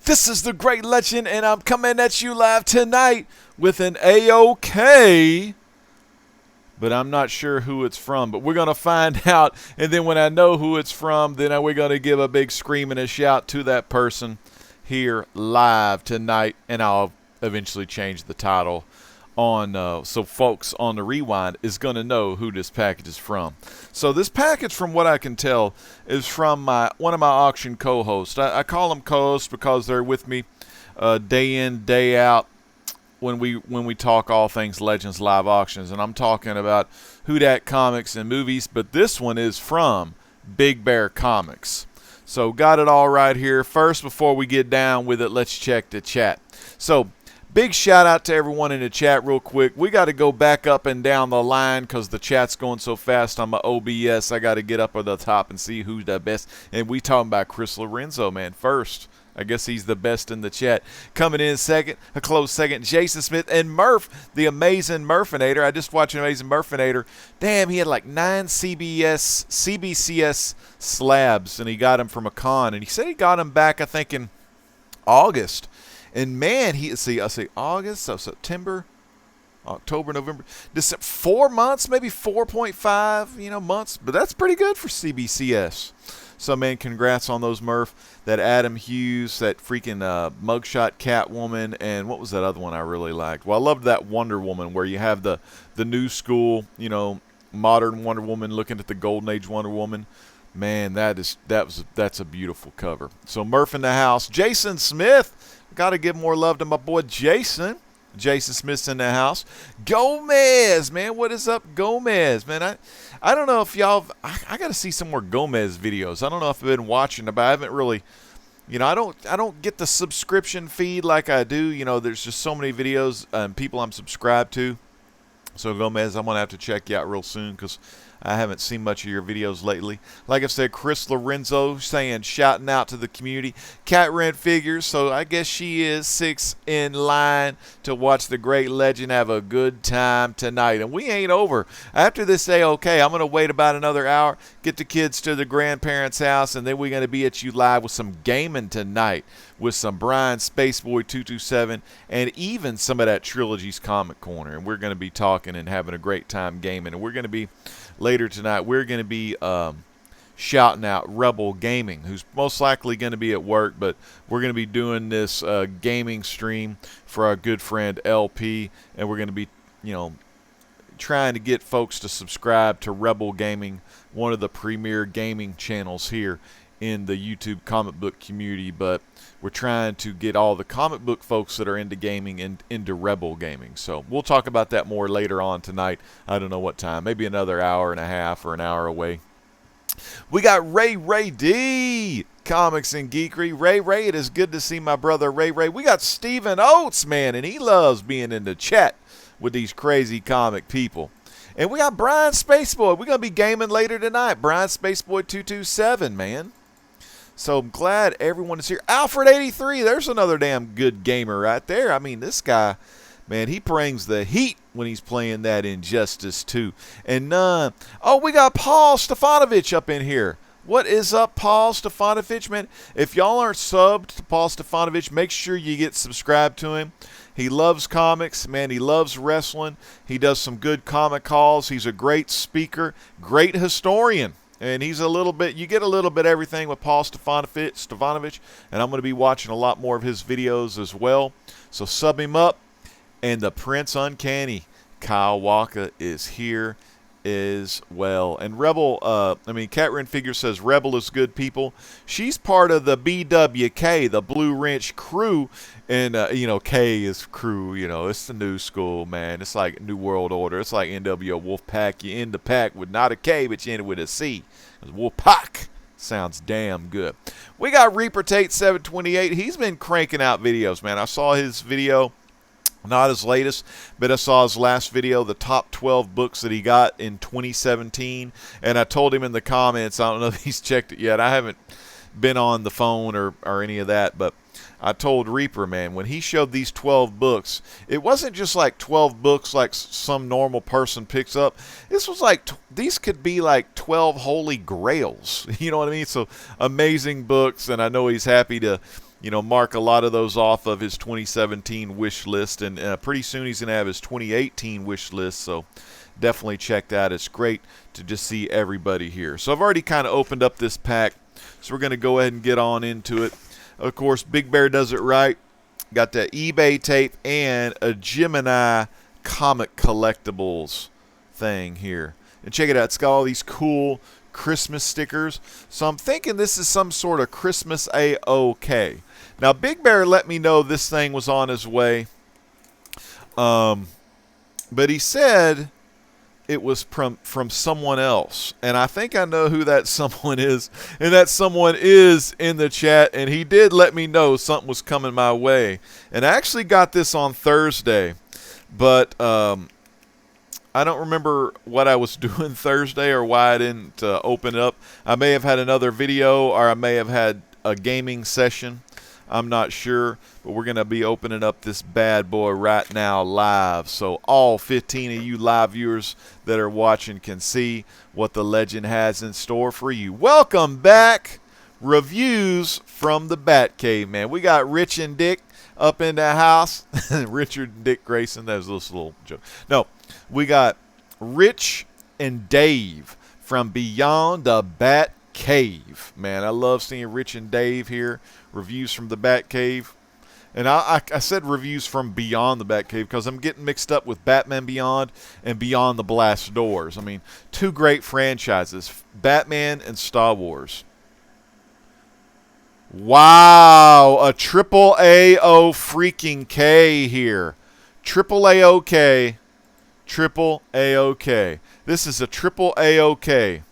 This is the Great Legend, and I'm coming at you live tonight with an AOK, but I'm not sure who it's from, but we're going to find out, and then when I know who it's from, then we're going to give a big scream and a shout to that person here live tonight, and I'll eventually change the title on so folks on the rewind is going to know who this package is from. So this package, from what I can tell, is from one of my auction co-hosts. I call them co-hosts because they're with me day in, day out when we talk all things Legends Live Auctions, and I'm talking about Who Dat Comics and movies, but this one is from Big Bear Comics. So got it all right here. First, before we get down with it, let's check the chat. So big shout out to everyone in the chat real quick. We got to go back up and down the line because the chat's going so fast on my OBS. I got to get up at the top and see who's the best. And we talking about Chris Lorenzo, man. First, I guess he's the best in the chat. Coming in second, a close second, Jason Smith and Murph, the amazing Murphinator. I just watched Amazing Murphinator. Damn, he had like 9 CBCS slabs, and he got them from a con. And he said he got them back, I think, in August. And man, I say August, so September, October, November, December, 4 months, maybe 4.5, months. But that's pretty good for CBCS. So man, congrats on those, Murph. That Adam Hughes, that freaking mugshot Catwoman, and what was that other one I really liked? Well, I loved that Wonder Woman where you have the new school, modern Wonder Woman looking at the Golden Age Wonder Woman. Man, that's a beautiful cover. So Murph in the house, Jason Smith. Got to give more love to my boy Jason. Jason Smith's in the house. Gomez, man. What is up, Gomez? Man, I don't know if y'all... I got to see some more Gomez videos. I don't know if I've been watching, but I haven't really... I don't get the subscription feed like I do. There's just so many videos and people I'm subscribed to. So, Gomez, I'm going to have to check you out real soon because I haven't seen much of your videos lately. Like I said, Chris Lorenzo shouting out to the community. Cat Rent Figures, so I guess she is 6 in line to watch the Great Legend have a good time tonight. And we ain't over. After this AOK, I'm going to wait about another hour, get the kids to the grandparents' house, and then we're going to be at you live with some gaming tonight with some Bryanspaceboy 227 and even some of that Trilogy's Comic Corner. And we're going to be talking and having a great time gaming. And we're going to be... Later tonight, we're going to be shouting out Rebel Gaming, who's most likely going to be at work, but we're going to be doing this gaming stream for our good friend LP, and we're going to be, trying to get folks to subscribe to Rebel Gaming, one of the premier gaming channels here in the YouTube comic book community, but we're trying to get all the comic book folks that are into gaming into Rebel Gaming. So we'll talk about that more later on tonight. I don't know what time. Maybe another hour and a half or an hour away. We got Ray D, Comics and Geekery. Ray, it is good to see my brother Ray. We got Stephen Oates, man, and he loves being in the chat with these crazy comic people. And we got Bryanspaceboy. We're going to be gaming later tonight. Bryanspaceboy 227, man. So I'm glad everyone is here. Alfred83, there's another damn good gamer right there. I mean, this guy, man, he brings the heat when he's playing that Injustice 2. And we got Paul Stefanovich up in here. What is up, Paul Stefanovich, man? If y'all aren't subbed to Paul Stefanovich, make sure you get subscribed to him. He loves comics, man. He loves wrestling. He does some good comic calls. He's a great speaker, great historian. And he's you get a little bit of everything with Paul Stefanovich, and I'm going to be watching a lot more of his videos as well. So sub him up. And the Prince Uncanny, Kyle Walker, is here as well. And Cat Ren Figure says Rebel is good people. She's part of the BWK, the Blue Wrench crew. And, K is crew, it's the new school, man. It's like New World Order. It's like NWO Wolfpack. You end the pack with not a K, but you end it with a C. Wolfpack sounds damn good. We got Reaper Tate 728. He's been cranking out videos, man. I saw his video. Not his latest, but I saw his last video, the top 12 books that he got in 2017. And I told him in the comments, I don't know if he's checked it yet. I haven't been on the phone or any of that, but I told Reaper, man, when he showed these 12 books, it wasn't just like 12 books like some normal person picks up. This was like, these could be like 12 holy grails. You know what I mean? So amazing books, and I know he's happy to mark a lot of those off of his 2017 wish list, and pretty soon he's going to have his 2018 wish list, so definitely check that. It's great to just see everybody here. So I've already kind of opened up this pack, so we're going to go ahead and get on into it. Of course, Big Bear does it right. Got that eBay tape and a Gemini comic collectibles thing here. And check it out. It's got all these cool Christmas stickers. So I'm thinking this is some sort of Christmas AOK. Now, Big Bear let me know this thing was on his way. But he said it was from someone else. And I think I know who that someone is. And that someone is in the chat. And he did let me know something was coming my way. And I actually got this on Thursday. But I don't remember what I was doing Thursday or why I didn't open it up. I may have had another video, or I may have had a gaming session. I'm not sure, but we're going to be opening up this bad boy right now live. So all 15 of you live viewers that are watching can see what the legend has in store for you. Welcome back. Reviews from the Batcave, man. We got Rich and Dick up in the house. Richard and Dick Grayson. That was a little joke. No, we got Rich and Dave from Beyond the Batcave. Man, I love seeing Rich and Dave here. Reviews from the Batcave. And I said reviews from Beyond the Batcave because I'm getting mixed up with Batman Beyond and Beyond the Blast Doors. I mean, two great franchises, Batman and Star Wars. Wow, a triple AO freaking K here. Triple AOK. Triple AOK. This is a triple AOK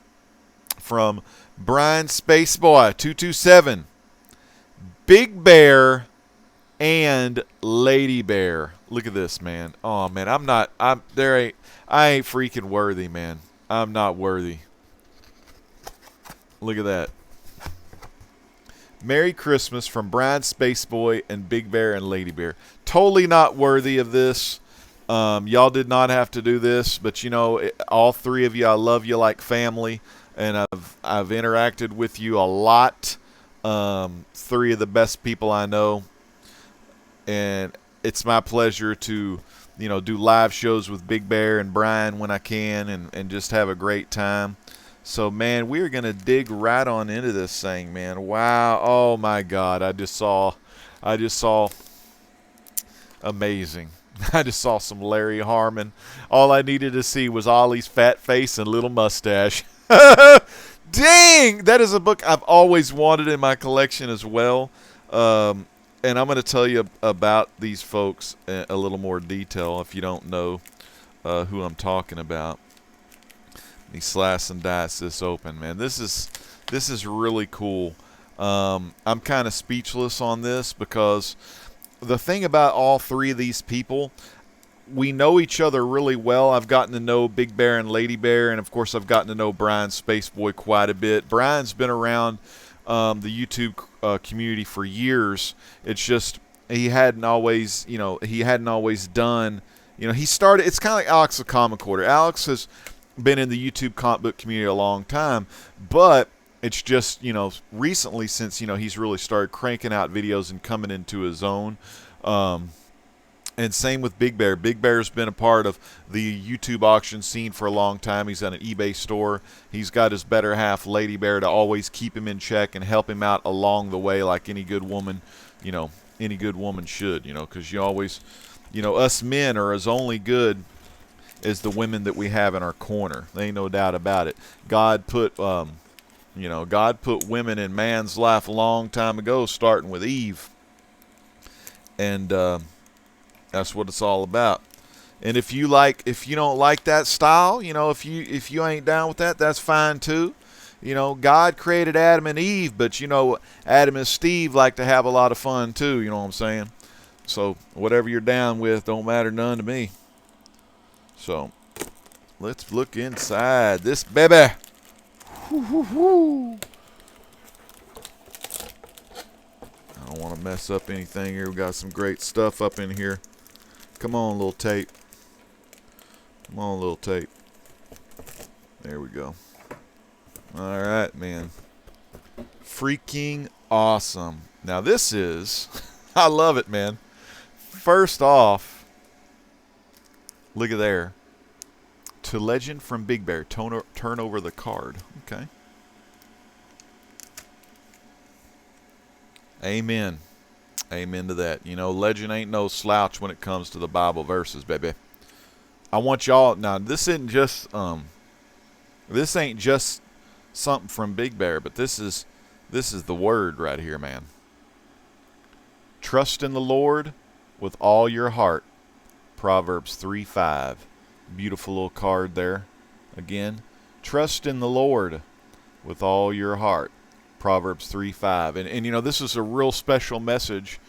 from Bryanspaceboy 227. Big Bear and Lady Bear. Look at this, man. Oh man, I ain't freaking worthy, man. I'm not worthy. Look at that. Merry Christmas from Bryanspaceboy and Big Bear and Lady Bear. Totally not worthy of this. Y'all did not have to do this, but all three of you, I love you like family, and I've interacted with you a lot. Three of the best people I know, and it's my pleasure to do live shows with Big Bear and Brian when I can, and just have a great time. So man, we're gonna dig right on into this thing, man. Wow, oh my God, I just saw amazing. I just saw some Larry Harmon. All I needed to see was Ollie's fat face and little mustache. Dang! That is a book I've always wanted in my collection as well. And I'm going to tell you about these folks in a little more detail if you don't know who I'm talking about. Let me slice and dice this open, man. This is really cool. I'm kind of speechless on this because the thing about all three of these people, we know each other really well. I've gotten to know Big Bear and Lady Bear, and of course I've gotten to know Bryanspaceboy quite a bit. Brian's been around the YouTube community for years. It's just he hadn't always done, he started, it's kind of like Alex the Comic Quarter. Alex has been in the YouTube comic book community a long time, but it's just, recently since, he's really started cranking out videos and coming into his own. And same with Big Bear. Big Bear's been a part of the YouTube auction scene for a long time. He's at an eBay store. He's got his better half, Lady Bear, to always keep him in check and help him out along the way like any good woman, any good woman should, because you always, us men are as only good as the women that we have in our corner. There ain't no doubt about it. God put women in man's life a long time ago, starting with Eve. And that's what it's all about. And if you don't like that style, if you ain't down with that, that's fine too. God created Adam and Eve, but Adam and Steve like to have a lot of fun too, you know what I'm saying? So whatever you're down with don't matter none to me. So let's look inside this baby. I don't want to mess up anything here. We got some great stuff up in here. Come on, little tape. Come on, little tape. There we go. All right, man. Freaking awesome. Now this is, I love it, man. First off, look at there. To Legend from Big Bear. Turn over the card. Okay. Amen. Amen to that. You know, Legend ain't no slouch when it comes to the Bible verses, baby. I want y'all, now this isn't just, this ain't just something from Big Bear, but this is the word right here, man. Trust in the Lord with all your heart. Proverbs 3:5. Beautiful little card there. Again, trust in the Lord with all your heart. Proverbs 3:5. And you know, this is a real special message.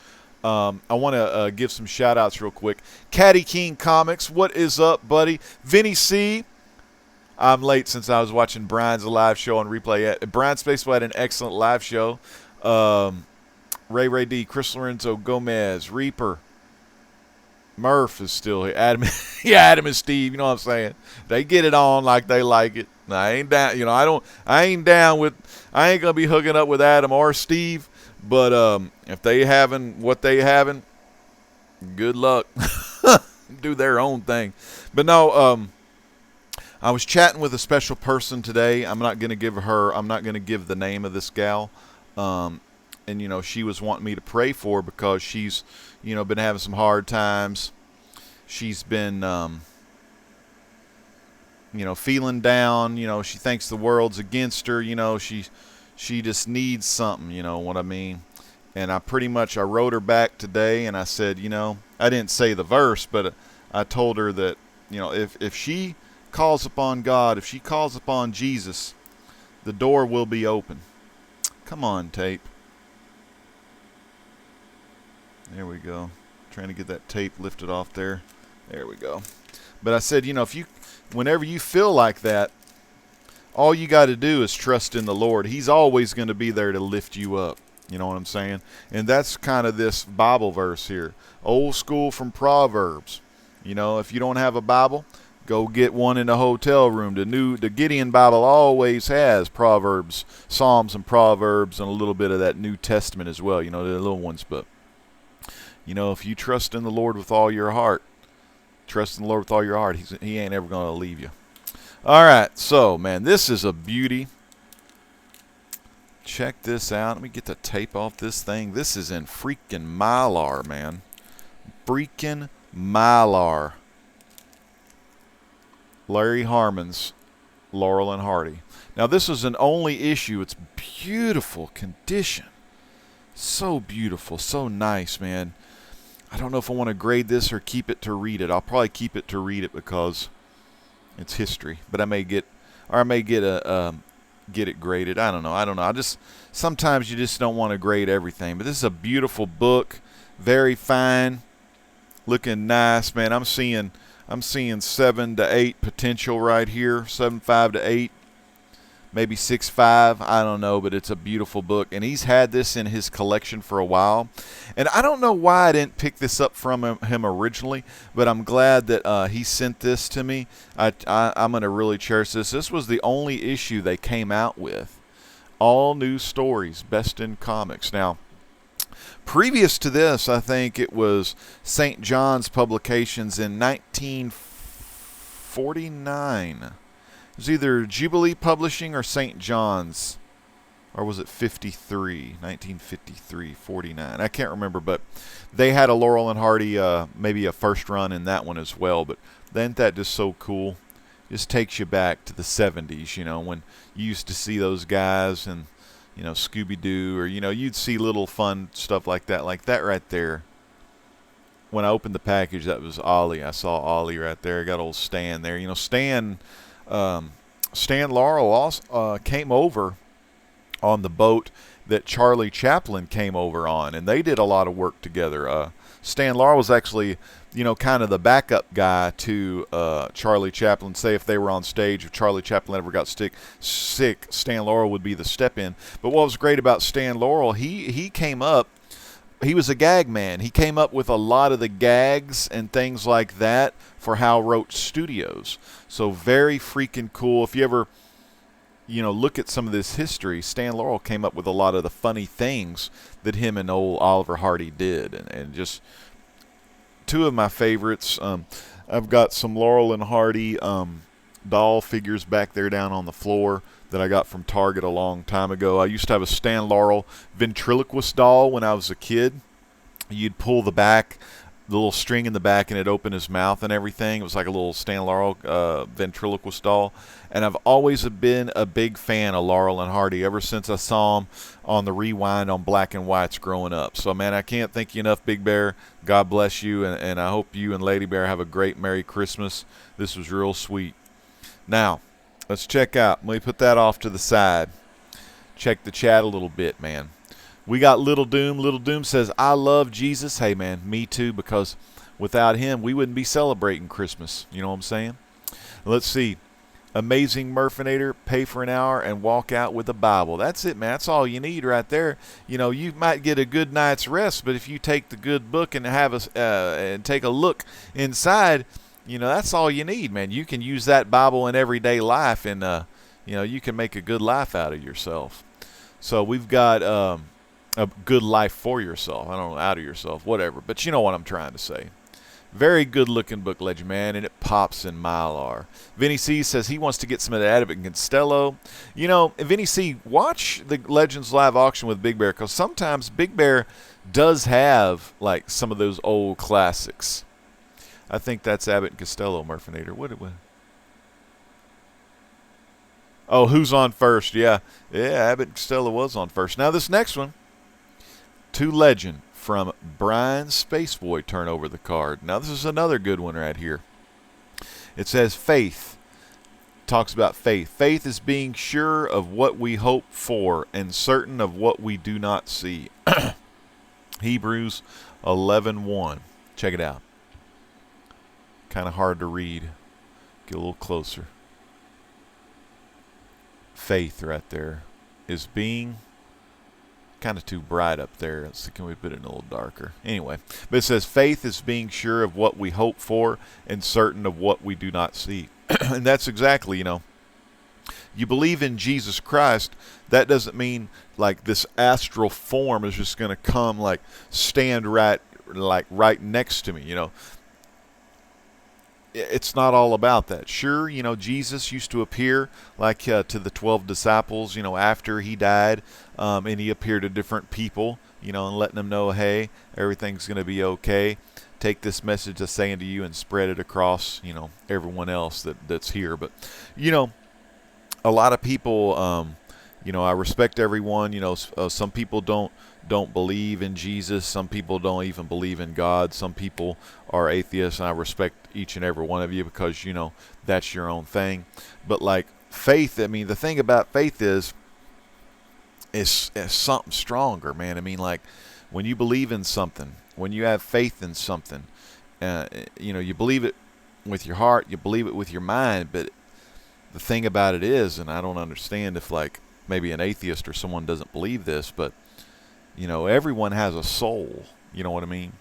I want to give some shout outs real quick. Caddy King Comics, what is up, buddy? Vinny C. I'm late since I was watching Brian's live show on replay. Bryanspaceboy had an excellent live show. Ray D, Chris Lorenzo, Gomez, Reaper, Murph is still here. Adam, yeah, Adam and Steve. You know what I'm saying? They get it on like they like it. I ain't down. You know, I ain't down with. I ain't gonna be hooking up with Adam or Steve. But if they having what they having, good luck. Do their own thing. But no, I was chatting with a special person today. I'm not gonna give the name of this gal. And you know, she was wanting me to pray for her because she's, you know, been having some hard times. She's been, you know, feeling down. You know, she thinks the world's against her. You know, she just needs something. You know what I mean? And I wrote her back today, and I said, you know, I didn't say the verse, but I told her that, you know, if she calls upon God, if she calls upon Jesus, the door will be open. Come on, tape. There we go. Trying to get that tape lifted off there. There we go. But I said, you know, whenever you feel like that, all you got to do is trust in the Lord. He's always going to be there to lift you up. You know what I'm saying? And that's kind of this Bible verse here. Old school from Proverbs. You know, if you don't have a Bible, go get one in the hotel room. The Gideon Bible always has Proverbs, Psalms and Proverbs, and a little bit of that New Testament as well. You know, the little ones, but you know, if you trust in the Lord with all your heart, he ain't ever going to leave you. All right, so, man, this is a beauty. Check this out. Let me get the tape off this thing. This is in freaking Mylar, man. Freaking Mylar. Larry Harmon's Laurel and Hardy. Now, this is an only issue. It's beautiful condition. So beautiful, so nice, man. I don't know if I want to grade this or keep it to read it. I'll probably keep it to read it because it's history. But I may get it graded. I don't know. Sometimes you just don't want to grade everything. But this is a beautiful book, very fine, looking nice, man. I'm seeing 7 to 8 potential right here, 7.5 to 8. Maybe 6.5, I don't know, but it's a beautiful book. And he's had this in his collection for a while. And I don't know why I didn't pick this up from him originally, but I'm glad that he sent this to me. I'm going to really cherish this. This was the only issue they came out with. All new stories, best in comics. Now, previous to this, I think it was St. John's Publications in 1949. It was either Jubilee Publishing or St. John's, or was it 1953, 49? I can't remember, but they had a Laurel and Hardy, maybe a first run in that one as well. But isn't that just so cool? Just takes you back to the 70s, you know, when you used to see those guys and, you know, Scooby-Doo, or, you know, you'd see little fun stuff like that right there. When I opened the package, that was Ollie. I saw Ollie right there. I got old Stan there. You know, Stan Laurel also came over on the boat that Charlie Chaplin came over on, and they did a lot of work together. Stan Laurel was actually, you know, kind of the backup guy to Charlie Chaplin. Say if they were on stage, if Charlie Chaplin ever got sick, Stan Laurel would be the step-in. But what was great about Stan Laurel, he came up, he was a gag man. He came up with a lot of the gags and things like that for Hal Roach Studios. So very freaking cool. If you look at some of this history, Stan Laurel came up with a lot of the funny things that him and old Oliver Hardy did, and just two of my favorites. I've got some Laurel and Hardy doll figures back there down on the floor that I got from Target a long time ago. I used to have a Stan Laurel ventriloquist doll when I was a kid. You'd pull the little string in the back, and it'd open his mouth and everything. It was like a little Stan Laurel ventriloquist doll. And I've always been a big fan of Laurel and Hardy ever since I saw them on the rewind on Black and Whites growing up. So, man, I can't thank you enough, Big Bear. God bless you, and I hope you and Lady Bear have a great Merry Christmas. This was real sweet. Now, let's check out. Let me put that off to the side. Check the chat a little bit, man. We got Little Doom. Little Doom says, I love Jesus. Hey, man, me too, because without him, we wouldn't be celebrating Christmas. You know what I'm saying? Let's see. Amazing Murphinator, pay for an hour and walk out with a Bible. That's it, man. That's all you need right there. You might get a good night's rest, but if you take the good book and and take a look inside, that's all you need, man. You can use that Bible in everyday life, and you can make a good life out of yourself. So we've got a good life for yourself. I don't know, out of yourself, whatever. But you know what I'm trying to say. Very good-looking book, Legend Man, and it pops in Mylar. Vinny C says he wants to get some of that Abbott and Costello. Vinny C, watch the Legends live auction with Big Bear, because sometimes Big Bear does have, like, some of those old classics. I think that's Abbott and Costello, Murphinator. What? Oh, who's on first? Yeah, Abbott and Costello was on first. Now this next one, to Legend from Bryanspaceboy, turn over the card. Now this is another good one right here. It says faith. Talks about faith. Faith is being sure of what we hope for and certain of what we do not see. Hebrews 11:1. Check it out. Kind of hard to read. Get a little closer. Faith right there is being kind of too bright up there. Let's see, can we put it in a little darker? Anyway, but it says faith is being sure of what we hope for and certain of what we do not see. And that's exactly, you believe in Jesus Christ. That doesn't mean like this astral form is just going to come like stand right next to me. It's not all about that. Sure, Jesus used to appear like to the 12 disciples, after he died, and he appeared to different people, and letting them know, hey, everything's going to be okay. Take this message I'm saying to you and spread it across, everyone else that's here. But, a lot of people, I respect everyone. Some people don't believe in Jesus. Some people don't even believe in God. Some people are atheists, and I respect each and every one of you because, that's your own thing. But like faith, the thing about faith is something stronger, man. Like when you believe in something, when you have faith in something, you believe it with your heart, you believe it with your mind. But the thing about it is, and I don't understand if like maybe an atheist or someone doesn't believe this, but everyone has a soul. You know what I mean?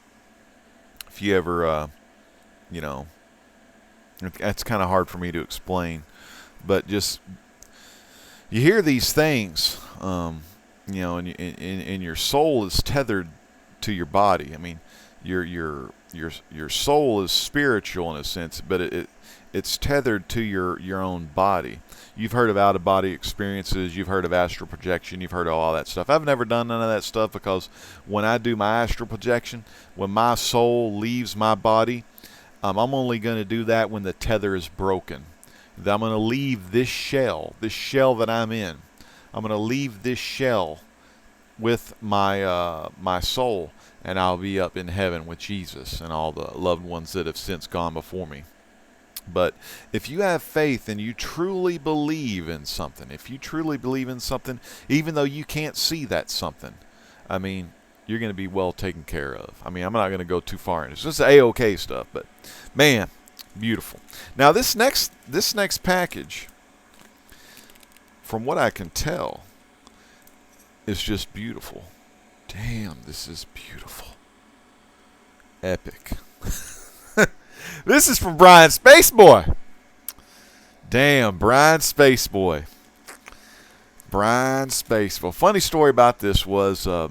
If you ever, that's kind of hard for me to explain, but just you hear these things, and your soul is tethered to your body. Your soul is spiritual in a sense, but it's tethered to your own body. You've heard of out-of-body experiences. You've heard of astral projection. You've heard of all that stuff. I've never done none of that stuff because when I do my astral projection, when my soul leaves my body, I'm only going to do that when the tether is broken. I'm going to leave this shell that I'm in. I'm going to leave this shell with my soul, and I'll be up in heaven with Jesus and all the loved ones that have since gone before me. But if you have faith and you truly believe in something, even though you can't see that something, you're going to be well taken care of. I'm not going to go too far in it. It's just AOK stuff, but man, beautiful. Now this next package, from what I can tell, is just beautiful. Damn, this is beautiful. Epic. This is from Bryanspaceboy. Damn, Bryanspaceboy. Bryanspaceboy. Funny story about this was I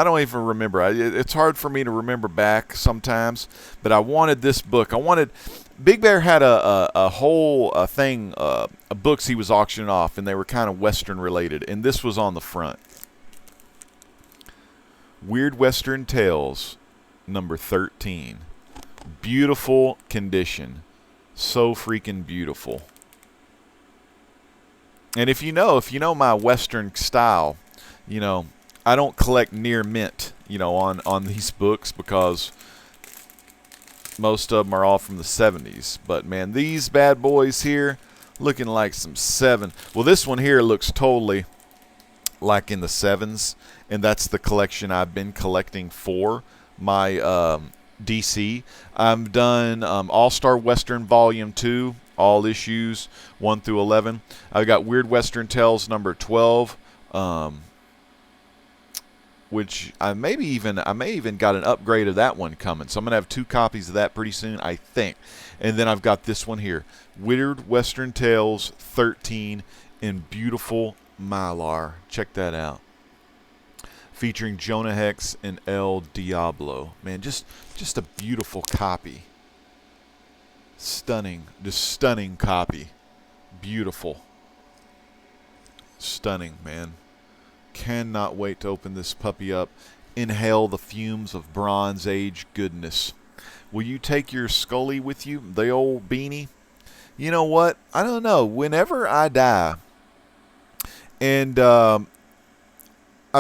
don't even remember. It's hard for me to remember back sometimes, but I wanted this book. Big Bear had a whole thing of books he was auctioning off, and they were kind of Western related, and this was on the front. Weird Western Tales, number 13. Beautiful condition. So freaking beautiful. And if you know my Western style, I don't collect near mint, on these books, because most of them are all from the 70s. But man, these bad boys here looking like some 7. Well, this one here looks totally like in the 7s, and that's the collection I've been collecting for my DC. I've done All-Star Western Volume 2, all issues 1 through 11. I've got Weird Western Tales number 12, which I may even got an upgrade of that one coming. So I'm going to have 2 copies of that pretty soon, I think. And then I've got this one here, Weird Western Tales 13 in beautiful Mylar. Check that out. Featuring Jonah Hex and El Diablo. Man, just a beautiful copy. Stunning. Just stunning copy. Beautiful. Stunning, man. Cannot wait to open this puppy up. Inhale the fumes of Bronze Age goodness. Will you take your Scully with you, the old beanie? You know what? I don't know. Whenever I die, and I've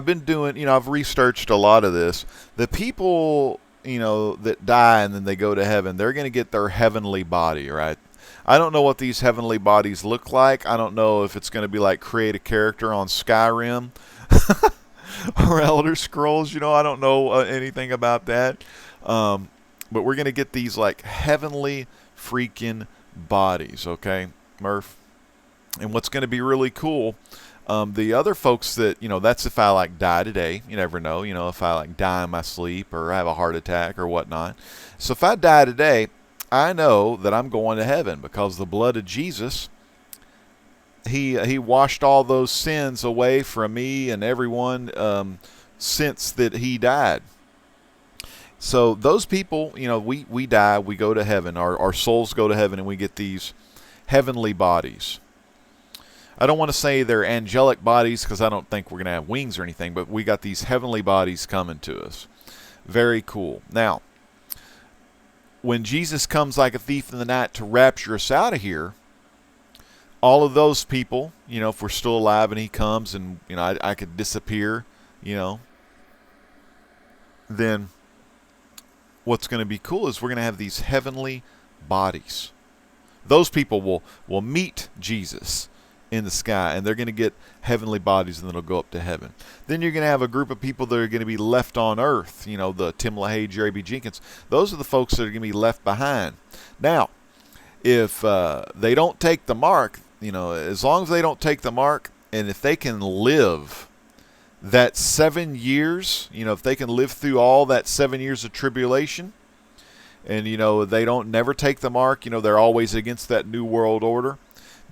been doing, I've researched a lot of this. The people, that die and then they go to heaven, they're going to get their heavenly body, right? I don't know what these heavenly bodies look like. I don't know if it's going to be like create a character on Skyrim or Elder Scrolls. I don't know anything about that. But we're going to get these like heavenly freaking bodies, okay, Murph? And what's going to be really cool, the other folks that, that's if I like die today. You never know, if I like die in my sleep or have a heart attack or whatnot. So if I die today, I know that I'm going to heaven because the blood of Jesus, he washed all those sins away from me and everyone since that he died. So those people, we die, we go to heaven. Our souls go to heaven and we get these heavenly bodies. I don't want to say they're angelic bodies because I don't think we're going to have wings or anything, but we got these heavenly bodies coming to us. Very cool. Now, when Jesus comes like a thief in the night to rapture us out of here, all of those people, if we're still alive and he comes and, I could disappear, then what's going to be cool is we're going to have these heavenly bodies. Those people will meet Jesus in the sky, and they're going to get heavenly bodies, and then they'll go up to heaven. Then you're going to have a group of people that are going to be left on earth, the Tim LaHaye, Jerry B. Jenkins. Those are the folks that are going to be left behind. Now, if they don't take the mark, as long as they don't take the mark, and if they can live that 7 years, if they can live through all that 7 years of tribulation, and, they don't never take the mark, they're always against that New World Order,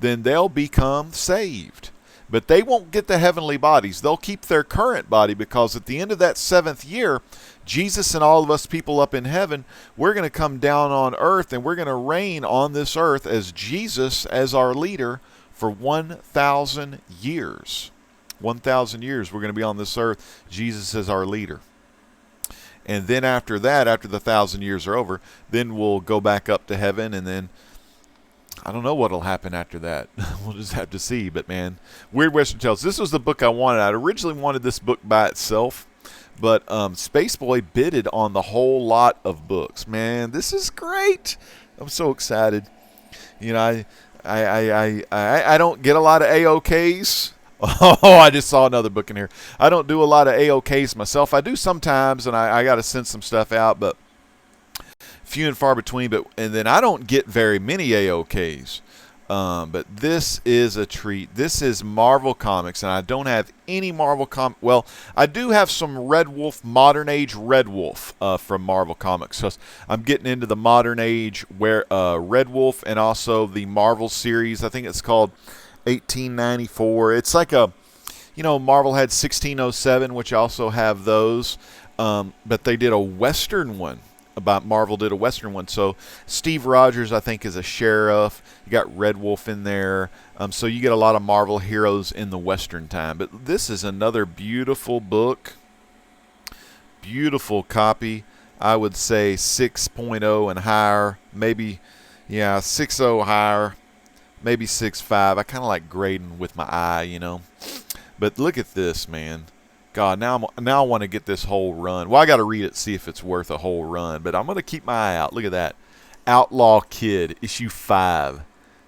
then they'll become saved. But they won't get the heavenly bodies. They'll keep their current body, because at the end of that 7th year, Jesus and all of us people up in heaven, we're going to come down on earth, and we're going to reign on this earth as Jesus as our leader for 1,000 years. 1,000 years we're going to be on this earth, Jesus as our leader. And then after that, after the 1,000 years are over, then we'll go back up to heaven, and then I don't know what'll happen after that. We'll just have to see. But man, Weird Western Tales. This was the book I wanted. I originally wanted this book by itself, but Spaceboy bidded on the whole lot of books. Man, this is great. I'm so excited. I don't get a lot of AOKs. Oh, I just saw another book in here. I don't do a lot of AOKs myself. I do sometimes, and I got to send some stuff out, but few and far between. And then I don't get very many AOKs. But this is a treat. This is Marvel Comics, and I don't have any Marvel Comics. Well, I do have some Red Wolf, Modern Age Red Wolf from Marvel Comics. So I'm getting into the Modern Age Red Wolf, and also the Marvel series. I think it's called 1894. It's like a, you know, Marvel had 1607, which also have those, but they did a Western one. Marvel did a Western one. So Steve Rogers, I think, is a sheriff. You got Red Wolf in there. So you get a lot of Marvel heroes in the Western time. But this is another beautiful book. Beautiful copy. I would say 6.0 and higher. Maybe, yeah, 6.0 higher. Maybe 6.5. I kind of like grading with my eye, you know. But look at this, man. God, now I want to get this whole run. Well, I got to read it, see if it's worth a whole run. But I'm going to keep my eye out. Look at that. Outlaw Kid, issue 5.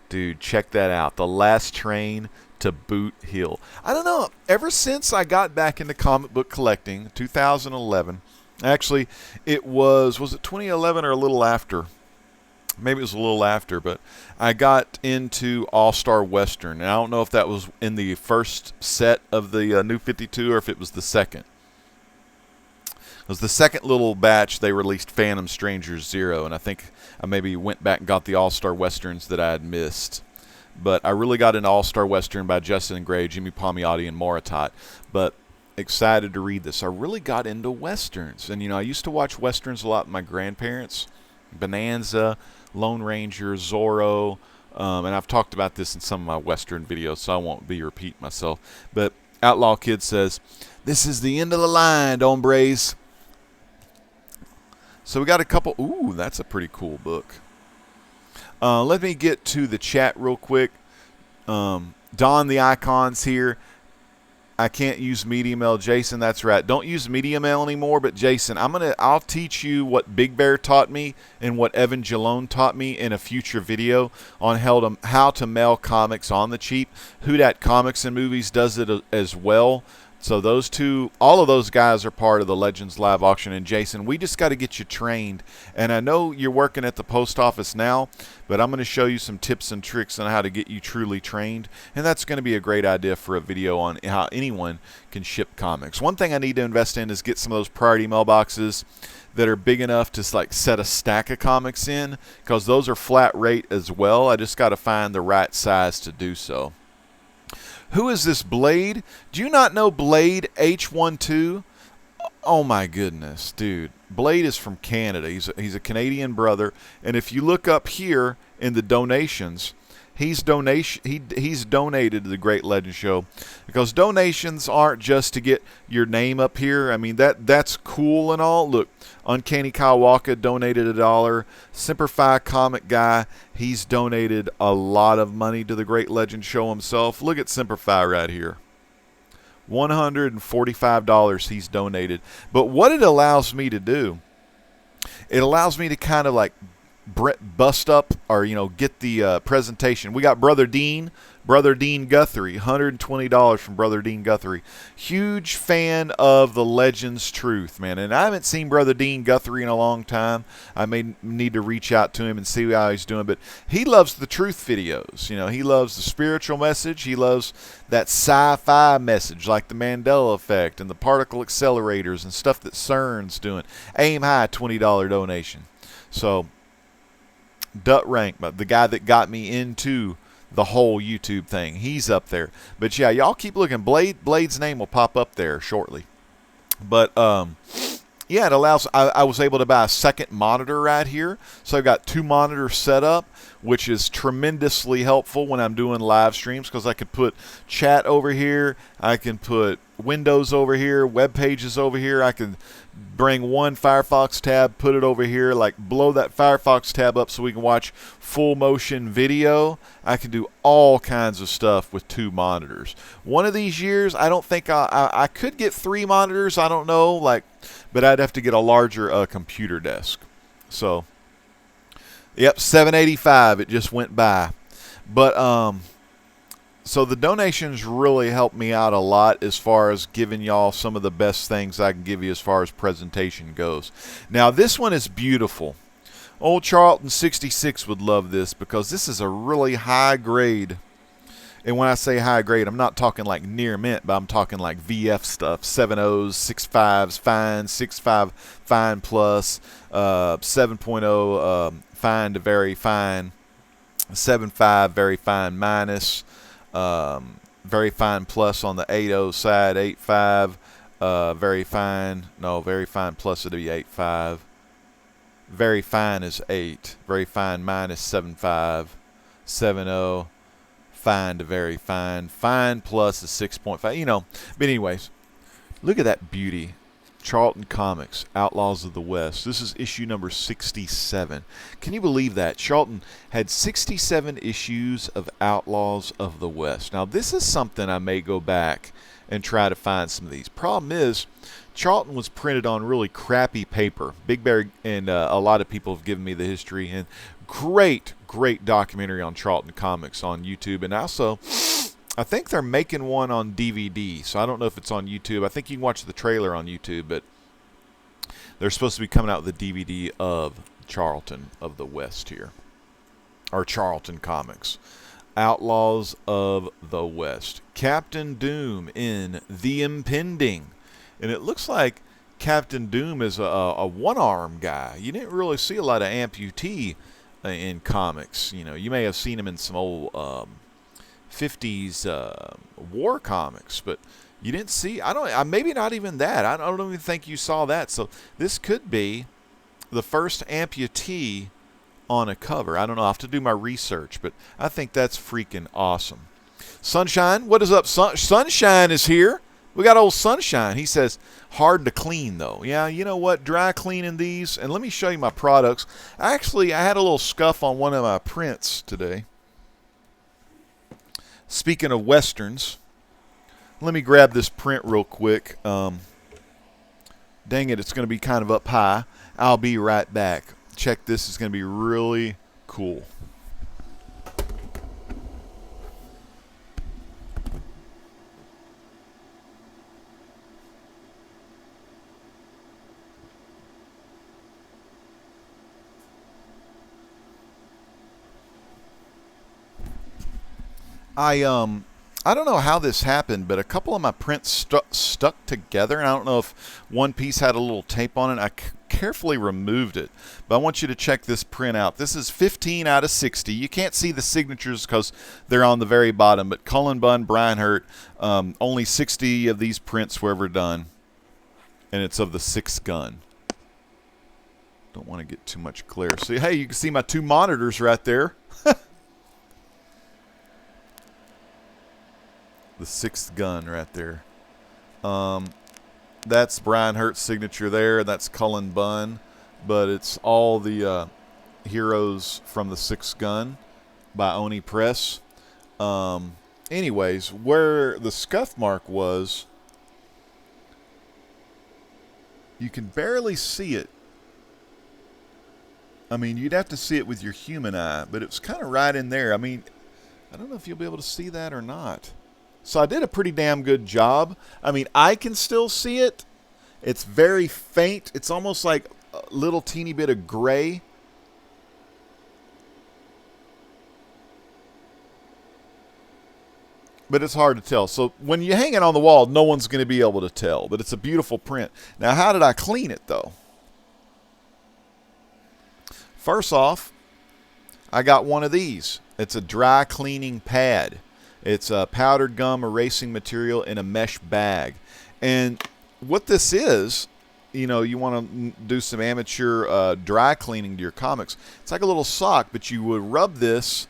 Dude, check that out. The Last Train to Boot Hill. I don't know. Ever since I got back into comic book collecting, 2011. Actually, was it 2011 or a little after? Maybe it was a little after, but I got into All-Star Western. And I don't know if that was in the first set of the New 52 or if it was the second. It was the second little batch they released Phantom Strangers 0, and I think I maybe went back and got the All-Star Westerns that I had missed. But I really got into All-Star Western by Justin Gray, Jimmy Palmiotti, and Moritat. But excited to read this. I really got into Westerns. And, you know, I used to watch Westerns a lot with my grandparents. Bonanza, Lone Ranger, Zorro, and I've talked about this in some of my Western videos, so I won't be repeating myself. But Outlaw Kid says, "This is the end of the line, hombres." So we got a couple. Ooh, that's a pretty cool book. Let me get to the chat real quick. Don the Icons here. I can't use Media Mail. Jason, that's right. Don't use Media Mail anymore, but Jason, I'll teach you what Big Bear taught me and what Evan Jalone taught me in a future video on how to mail comics on the cheap. Who Dat Comics and Movies does it as well. So those two, all of those guys are part of the Legends Live Auction. And Jason, we just got to get you trained. And I know you're working at the post office now, but I'm going to show you some tips and tricks on how to get you truly trained. And that's going to be a great idea for a video on how anyone can ship comics. One thing I need to invest in is get some of those priority mailboxes that are big enough to like set a stack of comics in, because those are flat rate as well. I just got to find the right size to do so. Who is this Blade? Do you not know Blade H12? Oh my goodness, dude. Blade is from Canada. He's a Canadian brother. And if you look up here in the donations, he's donated to the Great Legend Show, because donations aren't just to get your name up here. I mean, that's cool and all. Look, Uncanny Kyle Walker donated $1. Simplify Comic Guy, he's donated a lot of money to the Great Legend Show himself. Look at Simplify right here. $145 he's donated. But what it allows me to do, it allows me to kind of like bust up, or get the presentation. We got Brother Dean Guthrie, $120 from Brother Dean Guthrie. Huge fan of the Legends Truth, man. And I haven't seen Brother Dean Guthrie in a long time. I may need to reach out to him and see how he's doing. But he loves the truth videos. He loves the spiritual message. He loves that sci-fi message, like the Mandela effect and the particle accelerators and stuff that CERN's doing. Aim high, $20 donation. So Dut Rank, the guy that got me into the whole YouTube thing, he's up there. But yeah, y'all keep looking. Blade's name will pop up there shortly. But yeah, it allows. I was able to buy a second monitor right here, so I've got 2 monitors set up, which is tremendously helpful when I'm doing live streams, because I could put chat over here, I can put Windows over here, web pages over here. I can bring one Firefox tab, put it over here, like blow that Firefox tab up so we can watch full motion video. I can do all kinds of stuff with 2 monitors. One of these years, I don't think I could get 3 monitors. I don't know, but I'd have to get a larger computer desk. So, yep, $785. It just went by. But so the donations really helped me out a lot as far as giving y'all some of the best things I can give you as far as presentation goes. Now this one is beautiful. Old Charlton 66 would love this, because this is a really high grade. And when I say high grade, I'm not talking like near mint, but I'm talking like VF stuff. 7.0s, 6.5s, fine, 6.5 fine plus, 7.0 fine to very fine, 7.5 very fine minus. Very Fine Plus on the 8.0 side, 8.5. Very Fine, no, Very Fine Plus it'll be 8.5. Very Fine is 8. Very Fine minus 7.5. 7.0. Fine to Very Fine. Fine Plus is 6.5. You know, but anyways, look at that beauty. Charlton Comics, Outlaws of the West. This is issue number 67. Can you believe that? Charlton had 67 issues of Outlaws of the West. Now, this is something I may go back and try to find some of these. Problem is, Charlton was printed on really crappy paper. Big Bear and a lot of people have given me the history. And great documentary on Charlton Comics on YouTube. And also, I think they're making one on DVD, so I don't know if it's on YouTube. I think you can watch the trailer on YouTube, but they're supposed to be coming out with a DVD of Charlton of the West here, or Charlton Comics. Outlaws of the West. Captain Doom in The Impending. And it looks like Captain Doom is a one-arm guy. You didn't really see a lot of amputee in comics. You know, you may have seen him in some old 50s war comics, but you didn't see, maybe not even that. I don't even think you saw that. So this could be the first amputee on a cover. I don't know. I'll have to do my research, but I think that's freaking awesome. Sunshine, what is up? Sunshine is here. We got old Sunshine. He says, hard to clean, though. Yeah, you know what? Dry cleaning these. And let me show you my products. Actually, I had a little scuff on one of my prints today. Speaking of Westerns, let me grab this print real quick. Dang it, it's going to be kind of up high. I'll be right back. Check this. It's going to be really cool. I don't know how this happened, but a couple of my prints stuck together, and I don't know if one piece had a little tape on it. I carefully removed it, but I want you to check this print out. This is 15 out of 60. You can't see the signatures because they're on the very bottom, but Cullen Bunn, Brian Hurt, only 60 of these prints were ever done, and it's of the 6th gun. Don't want to get too much glare. See, hey, you can see my 2 monitors right there. The 6th gun right there. That's Brian Hurt's signature there. That's Cullen Bunn. But it's all the heroes from the 6th gun by Oni Press. Anyways, where the scuff mark was, you can barely see it. I mean, you'd have to see it with your human eye, but it's kind of right in there. I mean, I don't know if you'll be able to see that or not. So I did a pretty damn good job. I mean, I can still see it. It's very faint. It's almost like a little teeny bit of gray. But it's hard to tell. So when you hang it on the wall, no one's going to be able to tell. But it's a beautiful print. Now, how did I clean it, though? First off, I got one of these. It's a dry cleaning pad. It's a powdered gum erasing material in a mesh bag. And what this is, you know, you want to do some amateur dry cleaning to your comics. It's like a little sock, but you would rub this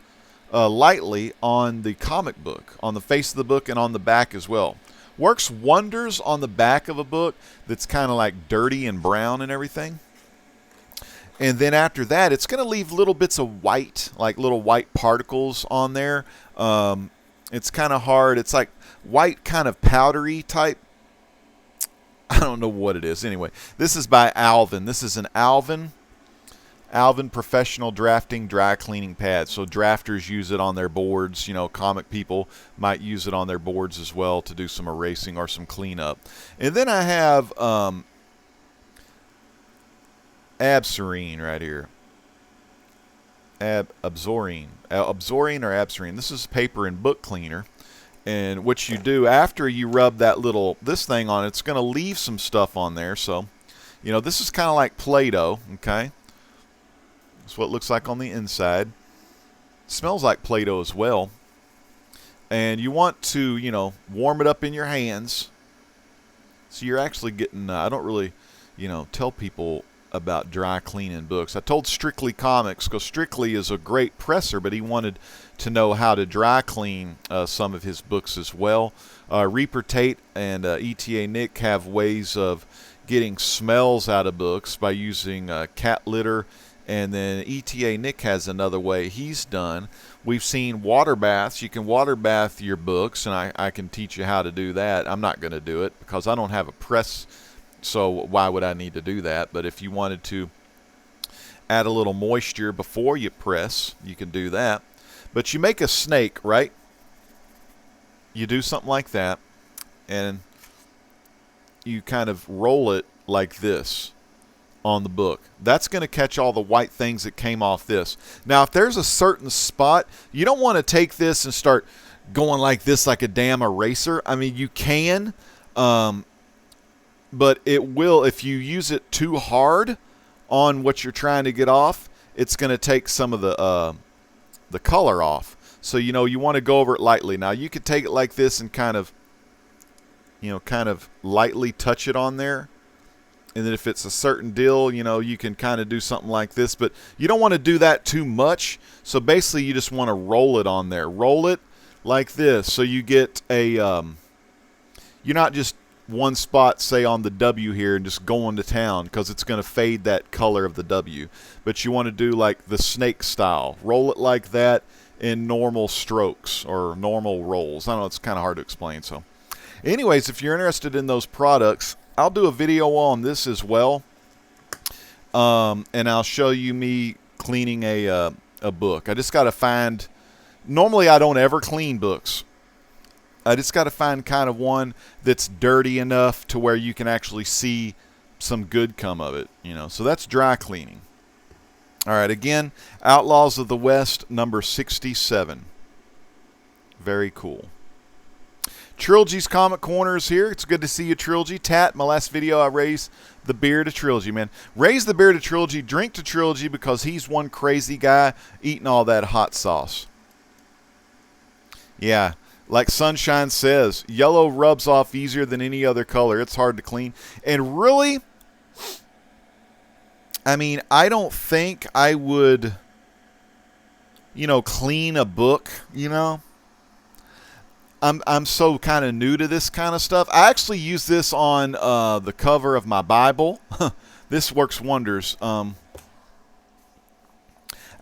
lightly on the comic book, on the face of the book and on the back as well. Works wonders on the back of a book that's kind of like dirty and brown and everything. And then after that, it's going to leave little bits of white, like little white particles on there. It's kind of hard. It's like white kind of powdery type. I don't know what it is. Anyway, this is by Alvin. This is an Alvin Professional Drafting Dry Cleaning Pad. So drafters use it on their boards. You know, comic people might use it on their boards as well to do some erasing or some cleanup. And then I have Absorine right here. Absorine or Absorine. This is paper and book cleaner. And what you do after you rub this thing on, it's going to leave some stuff on there. So, you know, this is kind of like Play-Doh, okay? That's what it looks like on the inside. It smells like Play-Doh as well. And you want to, you know, warm it up in your hands. So you're actually getting, I don't really, you know, tell people about dry cleaning books. I told Strictly Comics, because Strictly is a great presser, but he wanted to know how to dry clean some of his books as well. Reaper Tate and ETA Nick have ways of getting smells out of books by using cat litter, and then ETA Nick has another way he's done. We've seen water baths. You can water bath your books, and I can teach you how to do that. I'm not going to do it because I don't have a press, so why would I need to do that? But if you wanted to add a little moisture before you press, you can do that. But you make a snake, right? You do something like that, and you kind of roll it like this on the book. That's going to catch all the white things that came off this. Now, if there's a certain spot, you don't want to take this and start going like this like a damn eraser. I mean, you can, but it will, if you use it too hard on what you're trying to get off, it's going to take some of the color off. So, you know, you want to go over it lightly. Now, you could take it like this and kind of, you know, kind of lightly touch it on there. And then if it's a certain deal, you know, you can kind of do something like this. But you don't want to do that too much. So basically, you just want to roll it on there. Roll it like this. So you get a, you're not just one spot, say, on the W here and just going to town, because it's going to fade that color of the W. But you want to do like the snake style. Roll it like that in normal strokes or normal rolls. I don't know, it's kind of hard to explain. So anyways, if you're interested in those products, I'll do a video on this as well, and I'll show you me cleaning a book. I just got to find, normally I don't ever clean books. I just got to find kind of one that's dirty enough to where you can actually see some good come of it, you know. So that's dry cleaning. All right, again, Outlaws of the West, number 67. Very cool. Trilogy's Comic Corner is here. It's good to see you, Trilogy. Tat, my last video, I raised the beer to Trilogy, man. Raise the beer to Trilogy, drink to Trilogy, because he's one crazy guy eating all that hot sauce. Yeah, like Sunshine says, yellow rubs off easier than any other color. It's hard to clean. And really, I mean, I don't think I would, you know, clean a book, you know. I'm so kind of new to this kind of stuff. I actually use this on the cover of my Bible. This works wonders. I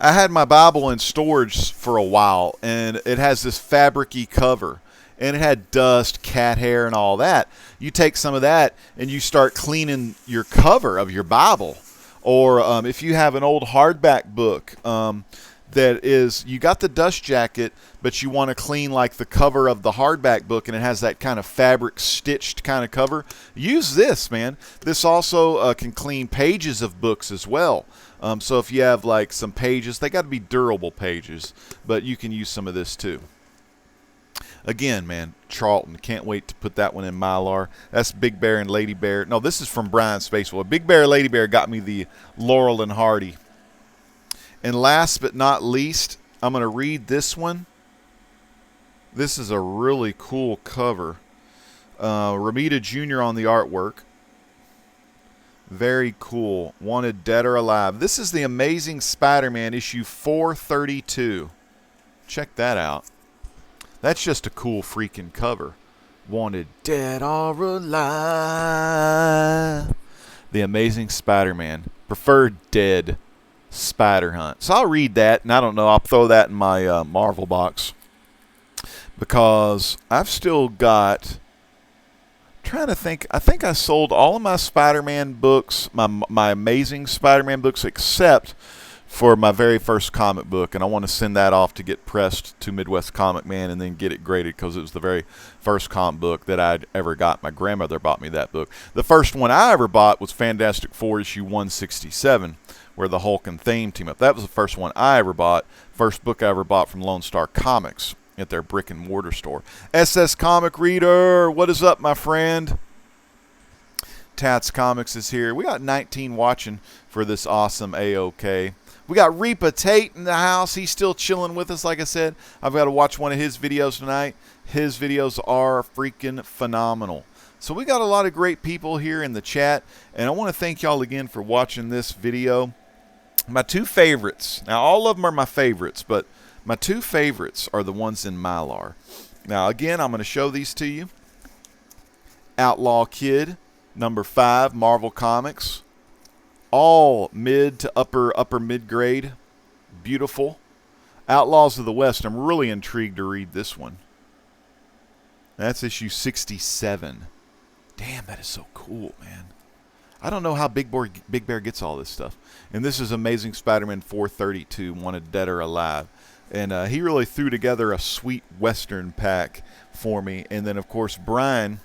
had my Bible in storage for a while, and it has this fabric-y cover, and it had dust, cat hair, and all that. You take some of that, and you start cleaning your cover of your Bible. Or if you have an old hardback book, that is, you got the dust jacket, but you want to clean like the cover of the hardback book, and it has that kind of fabric stitched kind of cover, use this, man. This also can clean pages of books as well. So if you have like some pages, they got to be durable pages, but you can use some of this too. Again, man, Charlton, can't wait to put that one in Mylar. That's Big Bear and Lady Bear. No, this is from Bryanspaceboy. Big Bear, Lady Bear got me the Laurel and Hardy. And last but not least, I'm going to read this one. This is a really cool cover. Ramita Jr. on the artwork. Very cool. Wanted Dead or Alive. This is the Amazing Spider-Man issue 432. Check that out. That's just a cool freaking cover. Wanted Dead or Alive. The Amazing Spider-Man. Preferred Dead. Spider Hunt. So I'll read that, and I don't know, I'll throw that in my Marvel box, because I've still got, I'm trying to think, I think I sold all of my Spider-Man books, my Amazing Spider-Man books, except for my very first comic book, and I want to send that off to get pressed to Midwest Comic Man and then get it graded, because it was the very first comic book that I'd ever got. My grandmother bought me that book. The first one I ever bought was Fantastic Four issue 167, where the Hulk and Thane team up. That was the first one I ever bought. First book I ever bought from Lone Star Comics at their brick and mortar store. SS Comic Reader, what is up, my friend? Tats Comics is here. We got 19 watching for this awesome AOK. We got Reaper Tate in the house. He's still chilling with us, like I said. I've got to watch one of his videos tonight. His videos are freaking phenomenal. So we got a lot of great people here in the chat, and I want to thank y'all again for watching this video. My two favorites, now all of them are my favorites, but my two favorites are the ones in Mylar. Now again, I'm going to show these to you. Outlaw Kid, number 5, Marvel Comics. All mid to upper mid grade. Beautiful. Outlaws of the West, I'm really intrigued to read this one. That's issue 67. Damn, that is so cool, man. I don't know how Big Bear gets all this stuff. And this is Amazing Spider-Man 432, Wanted Dead or Alive. And he really threw together a sweet Western pack for me. And then, of course, Brian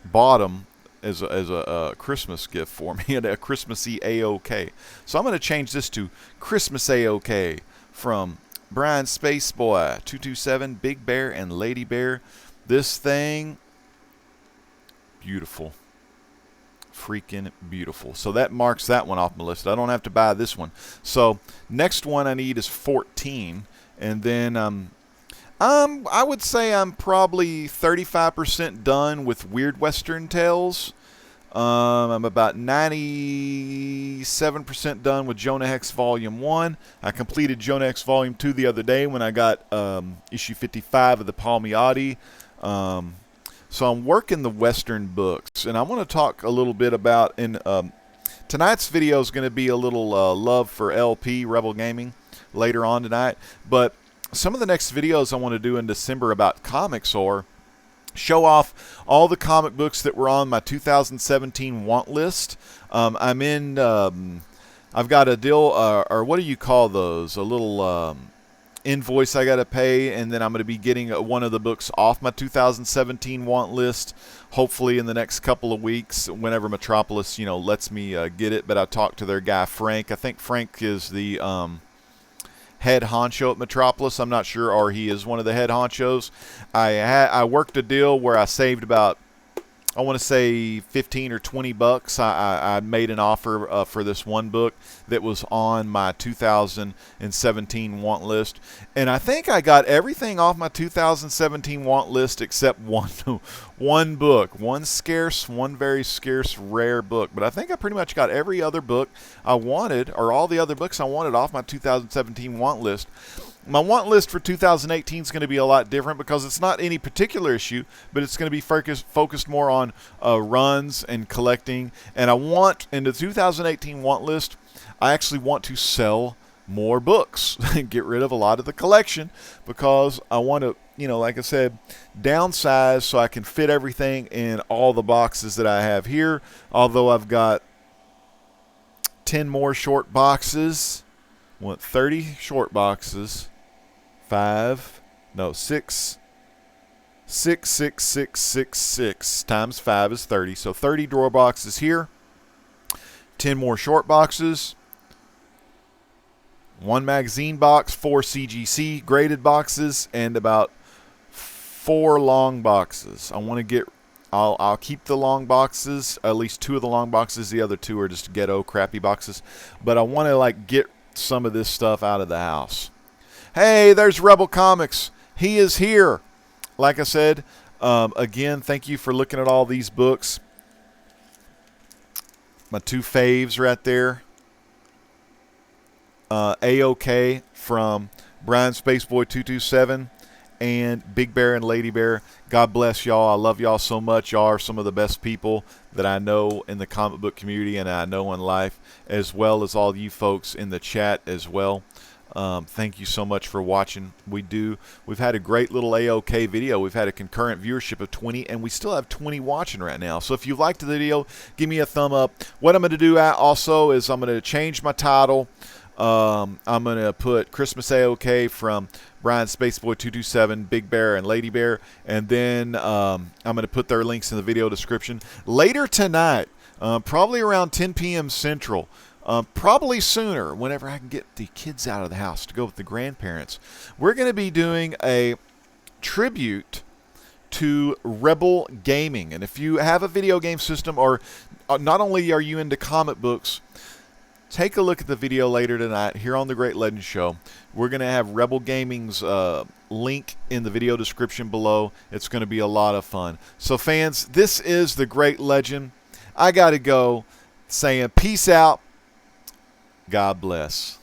bought them as a Christmas gift for me at a Christmassy AOK. So I'm going to change this to Christmas AOK from Bryanspaceboy 227, Big Bear and Lady Bear. This thing, beautiful. Freaking beautiful. So that marks that one off my list. I don't have to buy this one. So next one I need is 14. And then I would say I'm probably 35% done with Weird Western Tales. I'm about 97% done with Jonah Hex Volume 1. I completed Jonah Hex Volume 2 the other day when I got issue 55 of the Palmiotti. So I'm working the Western books, and I want to talk a little bit about, tonight's video is going to be a little love for LP, Rebel Gaming, later on tonight. But some of the next videos I want to do in December about comics are show off all the comic books that were on my 2017 want list. I've got a deal, or what do you call those? A little invoice I got to pay, and then I'm going to be getting one of the books off my 2017 want list, hopefully in the next couple of weeks, whenever Metropolis, lets me get it. But I talked to their guy, Frank. I think Frank is the head honcho at Metropolis. I'm not sure, or he is one of the head honchos. I worked a deal where I saved about, I want to say 15 or 20 bucks. I made an offer for this one book that was on my 2017 want list. And I think I got everything off my 2017 want list except one book. One very scarce, rare book. But I think I pretty much got every other book I wanted, or all the other books I wanted off my 2017 want list. My want list for 2018 is going to be a lot different because it's not any particular issue, but it's going to be focused more on runs and collecting. And I want, in the 2018 want list, I actually want to sell more books and get rid of a lot of the collection because I want to, like I said, downsize so I can fit everything in all the boxes that I have here. Although I've got 10 more short boxes. I want 30 short boxes. 6 times 5 is 30. So 30 drawer boxes here. 10 more short boxes. 1 magazine box, 4 CGC graded boxes, and about 4 long boxes. I'll keep the long boxes, at least 2 of the long boxes. The other 2 are just ghetto crappy boxes. But I want to get some of this stuff out of the house. Hey, there's Rebel Comics. He is here. Like I said, again, thank you for looking at all these books. My 2 faves right there. AOK from Bryanspaceboy 227 and Big Bear and Lady Bear. God bless y'all. I love y'all so much. Y'all are some of the best people that I know in the comic book community and I know in life, as well as all you folks in the chat as well. Thank you so much for watching. We've had a great little AOK video. We've had a concurrent viewership of 20, and we still have 20 watching right now. So if you liked the video, give me a thumb up. What I'm going to do also is I'm going to change my title. I'm going to put Christmas AOK from Bryanspaceboy 227, Big Bear and Lady Bear, and then I'm going to put their links in the video description. Later tonight, probably around 10 p.m. Central, probably sooner, whenever I can get the kids out of the house to go with the grandparents, we're going to be doing a tribute to Rebel Gaming. And if you have a video game system, or not only are you into comic books, take a look at the video later tonight here on the Great Legend Show. We're going to have Rebel Gaming's link in the video description below. It's going to be a lot of fun. So fans, this is the Great Legend. I got to go, saying peace out. God bless.